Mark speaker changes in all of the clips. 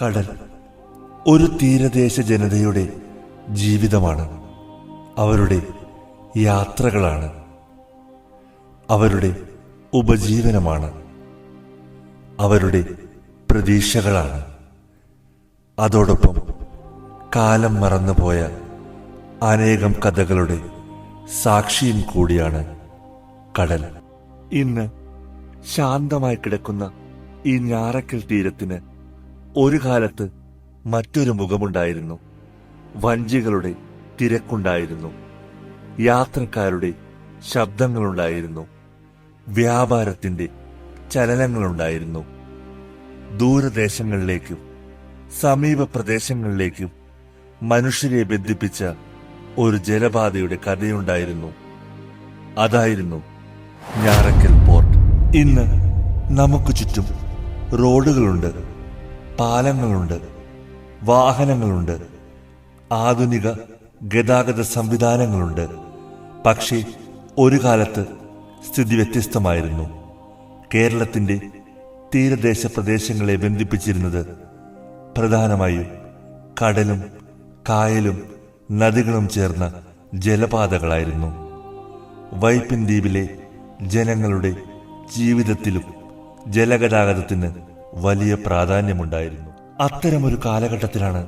Speaker 1: കടൽ ഒരു തീരദേശ ജനതയുടെ ജീവിതമാണ്. അവരുടെ യാത്രകളാണ്, അവരുടെ ഉപജീവനമാണ്, അവരുടെ പ്രതീക്ഷകളാണ്. അതോടൊപ്പം കാലം മറന്നുപോയ അനേകം കഥകളുടെ സാക്ഷിയും കൂടിയാണ് കടൽ. ഇന്ന് ശാന്തമായി കിടക്കുന്ന ഈ ഞാറക്കൽ തീരത്തിന് ഒരു കാലത്ത് മറ്റൊരു മുഖമുണ്ടായിരുന്നു. വഞ്ചികളുടെ തിരക്കുണ്ടായിരുന്നു, യാത്രക്കാരുടെ ശബ്ദങ്ങളുണ്ടായിരുന്നു, വ്യാപാരത്തിന്റെ ചലനങ്ങളുണ്ടായിരുന്നു. ദൂരദേശങ്ങളിലേക്കും സമീപ പ്രദേശങ്ങളിലേക്കും മനുഷ്യരെ ബന്ധിപ്പിച്ച ഒരു ജലപാതയുടെ കഥയുണ്ടായിരുന്നു. അതായിരുന്നു ഞാറക്കൽ പോർട്ട്. ഇന്ന് നമുക്ക് ചുറ്റും റോഡുകളുണ്ട്, പാലങ്ങളുണ്ട്, വാഹനങ്ങളുണ്ട്, ആധുനിക ഗതാഗത സംവിധാനങ്ങളുണ്ട്. പക്ഷേ ഒരു കാലത്ത് സ്ഥിതി വ്യത്യസ്തമായിരുന്നു. കേരളത്തിന്റെ തീരദേശ പ്രദേശങ്ങളെ ബന്ധിപ്പിച്ചിരുന്നത് പ്രധാനമായും കടലും കായലും നദികളും ചേർന്ന ജലപാതകളായിരുന്നു. വൈപ്പിൻ ദ്വീപിലെ ജനങ്ങളുടെ ജീവിതത്തിലും ജലഗതാഗതത്തിന് വലിയ പ്രാധാന്യമുണ്ടായിരുന്നു. അത്തരമൊരു കാലഘട്ടത്തിലാണ്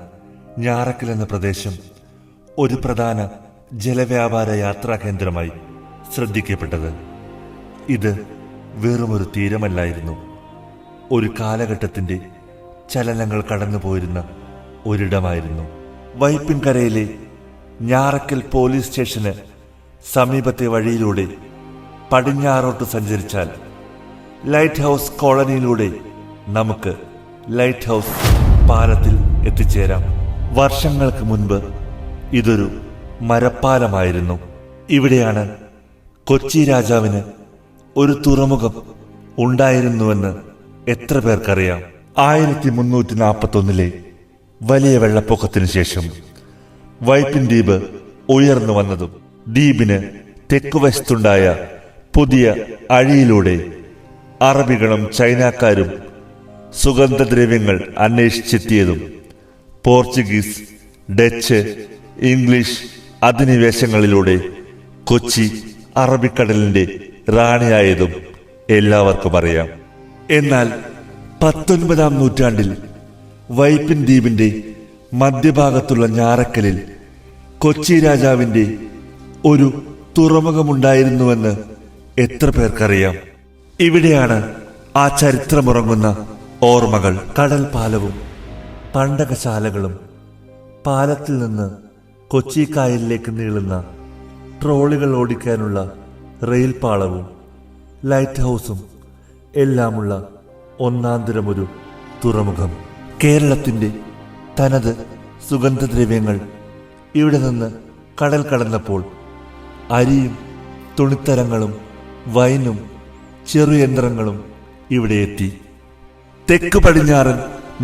Speaker 1: ഞാറക്കൽ എന്ന പ്രദേശം ഒരു പ്രധാന ജലവ്യാപാര യാത്രാ കേന്ദ്രമായി ശ്രദ്ധിക്കപ്പെട്ടത്. ഇത് വെറുമൊരു തീരമല്ലായിരുന്നു, ഒരു കാലഘട്ടത്തിന്റെ ചലനങ്ങൾ കടന്നുപോയിരുന്ന ഒരിടമായിരുന്നു. വൈപ്പിൻകരയിലെ ഞാറക്കൽ പോലീസ് സ്റ്റേഷന് സമീപത്തെ വഴിയിലൂടെ പടിഞ്ഞാറോട്ട് സഞ്ചരിച്ചാൽ ലൈറ്റ് ഹൗസ് കോളനിയിലൂടെ നമുക്ക് ലൈറ്റ് ഹൗസ് പാലത്തിൽ എത്തിച്ചേരാം. വർഷങ്ങൾക്ക് മുൻപ് ഇതൊരു മരപ്പാലമായിരുന്നു. ഇവിടെയാണ് കൊച്ചി രാജാവിന് ഒരു തുറമുഖം ഉണ്ടായിരുന്നുവെന്ന് എത്ര പേർക്കറിയാം? 1341 വലിയ വെള്ളപ്പൊക്കത്തിനു ശേഷം വൈപ്പിൻ ദ്വീപ് ഉയർന്നു വന്നതും ദ്വീപിന് തെക്കുവശത്തുണ്ടായ പുതിയ അഴിയിലൂടെ അറബികളും ചൈനക്കാരും സുഗന്ധദ്രവ്യങ്ങൾ അന്വേഷിച്ചെത്തിയതും പോർച്ചുഗീസ്, ഡച്ച്, ഇംഗ്ലീഷ് അധിനിവേശങ്ങളിലൂടെ കൊച്ചി അറബിക്കടലിന്റെ റാണിയായതും എല്ലാവർക്കും അറിയാം. എന്നാൽ 19-ാം നൂറ്റാണ്ടിൽ വൈപ്പിൻ ദ്വീപിന്റെ മധ്യഭാഗത്തുള്ള ഞാറക്കലിൽ കൊച്ചി രാജാവിന്റെ ഒരു തുറമുഖമുണ്ടായിരുന്നുവെന്ന് എത്ര പേർക്കറിയാം? ഇവിടെയാണ് ആ ചരിത്രമുറങ്ങുന്ന ഓർമ്മകൾ. കടൽ പാലവും പണ്ടകശാലകളും പാലത്തിൽ നിന്ന് കൊച്ചി കായലിലേക്ക് നീളുന്ന ട്രോളികൾ ഓടിക്കാനുള്ള റെയിൽ പാളവും ലൈറ്റ് ഹൗസും എല്ലാമുള്ള ഒന്നാന്തരമൊരു തുറമുഖം. കേരളത്തിന്റെ തനത് സുഗന്ധദ്രവ്യങ്ങൾ ഇവിടെ നിന്ന് കടൽ കടന്നപ്പോൾ അരിയും തുണിത്തരങ്ങളും വൈനും ചെറുയന്ത്രങ്ങളും ഇവിടെ എത്തി. തെക്ക് പടിഞ്ഞാറൻ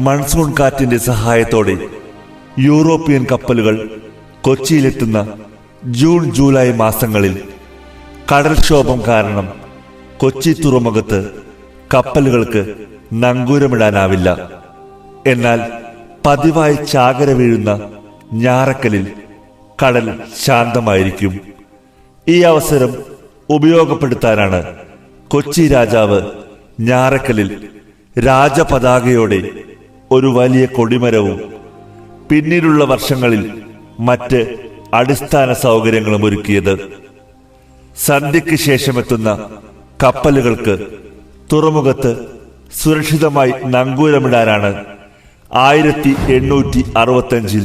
Speaker 1: മൺസൂൺ കാറ്റിന്റെ സഹായത്തോടെ യൂറോപ്യൻ കപ്പലുകൾ കൊച്ചിയിലെത്തുന്ന ജൂൺ ജൂലൈ മാസങ്ങളിൽ കടൽക്ഷോഭം കാരണം കൊച്ചി തുറമുഖത്ത് കപ്പലുകൾക്ക് നങ്കൂരമിടാനാവില്ല. എന്നാൽ പതിവായി ചാകര വീഴുന്ന ഞാറക്കലിൽ കടൽ ശാന്തമായിരിക്കും. ഈ അവസരം ഉപയോഗപ്പെടുത്താനാണ് കൊച്ചി രാജാവ് ഞാറക്കലിൽ രാജപതാകയോടെ ഒരു വലിയ കൊടിമരവും പിന്നീടുള്ള വർഷങ്ങളിൽ മറ്റ് അടിസ്ഥാന സൗകര്യങ്ങളും ഒരുക്കിയത്. സന്ധ്യയ്ക്ക് ശേഷമെത്തുന്ന കപ്പലുകൾക്ക് തുറമുഖത്ത് സുരക്ഷിതമായി നങ്കൂരമിടാനാണ് 1865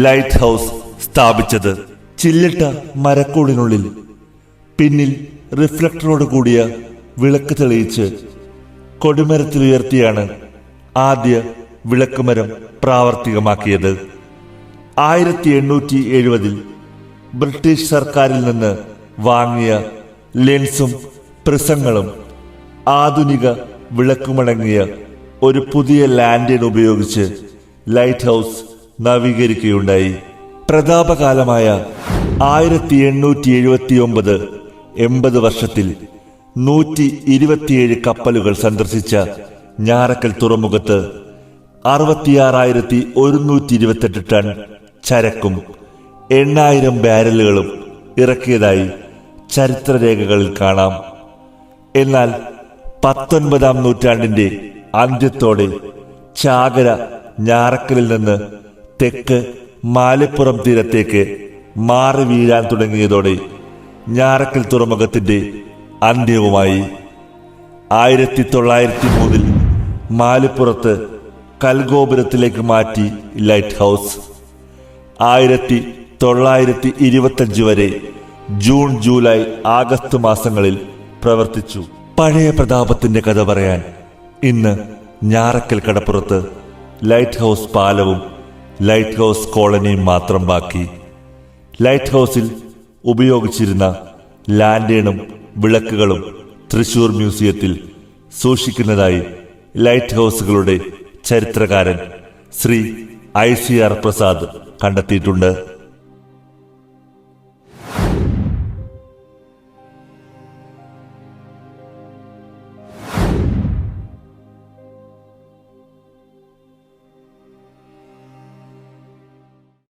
Speaker 1: ലൈറ്റ് ഹൗസ് സ്ഥാപിച്ചത്. ചില്ലിട്ട മരക്കൂടിനുള്ളിൽ പിന്നിൽ റിഫ്ലക്ടറോട് കൂടിയ വിളക്ക് തെളിയിച്ച് കൊടിമരത്തിലുയർത്തിയാണ് ആദ്യ വിളക്കുമരം പ്രാവർത്തികമാക്കിയത്. 1870 ബ്രിട്ടീഷ് സർക്കാരിൽ നിന്ന് വാങ്ങിയ ലെൻസും പ്രിസങ്ങളും ആധുനിക വിളക്കുമടങ്ങിയ ഒരു പുതിയ ലാൻഡേൺ ഉപയോഗിച്ച് ലൈറ്റ് ഹൗസ് നവീകരിക്കുകയുണ്ടായി. പ്രതാപകാലമായ 1879-80 വർഷത്തിൽ 127 കപ്പലുകൾ സന്ദർശിച്ച ഞാറക്കൽ തുറമുഖത്ത് 66,128 ടൺ ചരക്കും 8,000 ബാരലുകളും ഇറക്കിയതായി ചരിത്രരേഖകളിൽ കാണാം. എന്നാൽ 19-ാം നൂറ്റാണ്ടിന്റെ അന്ത്യത്തോടെ ചാകര ഞാറക്കലിൽ നിന്ന് തെക്ക് മാലിപ്പുറം തീരത്തേക്ക് മാറി വീഴാൻ തുടങ്ങിയതോടെ ഞാറക്കൽ തുറമുഖത്തിന്റെ അന്ത്യവുമായി. 1903 മാലിപ്പുറത്ത് കൽഗോപുരത്തിലേക്ക് മാറ്റി ലൈറ്റ് ഹൗസ്. 1925 വരെ ജൂൺ, ജൂലൈ, ആഗസ്റ്റ് മാസങ്ങളിൽ പ്രവർത്തിച്ചു. പഴയ പ്രതാപത്തിന്റെ കഥ പറയാൻ ഇന്ന് ഞാറക്കൽ കടപ്പുറത്ത് ലൈറ്റ് ഹൗസ് പാലവും ലൈറ്റ് ഹൗസ് കോളനിയും മാത്രം ബാക്കി. ലൈറ്റ് ഹൗസിൽ ഉപയോഗിച്ചിരുന്ന ലാൻഡേണും വിളക്കുകളും തൃശൂർ മ്യൂസിയത്തിൽ സൂക്ഷിക്കുന്നതായി ലൈറ്റ് ഹൗസുകളുടെ ചരിത്രകാരൻ ശ്രീ ICR പ്രസാദ് കണ്ടെത്തിയിട്ടുണ്ട്.